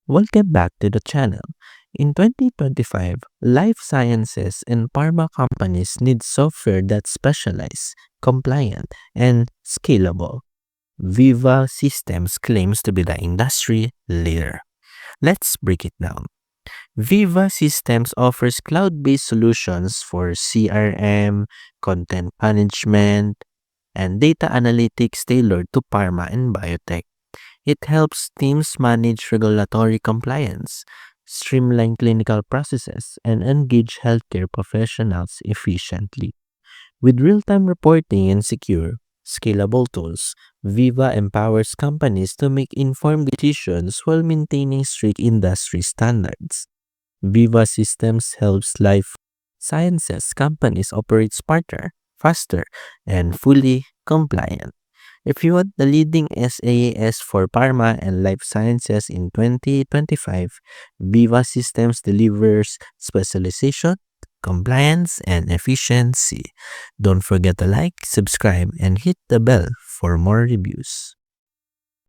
Welcome back to the channel. In 2025, life sciences and pharma companies need software that's specialized, compliant, and scalable. Veeva Systems claims to be the industry leader. Let's break it down. Veeva Systems offers cloud-based solutions for CRM, content management, and data analytics tailored to pharma and biotech. It helps teams manage regulatory compliance, streamline clinical processes, and engage healthcare professionals efficiently. With real-time reporting and secure, scalable tools, Viva empowers companies to make informed decisions while maintaining strict industry standards. Viva Systems helps life sciences companies operate smarter, faster, and fully compliant. If you want the leading SaaS for pharma and life sciences in 2025, Viva Systems delivers specialization, compliance, and efficiency. Don't forget to like, subscribe, and hit the bell for more reviews.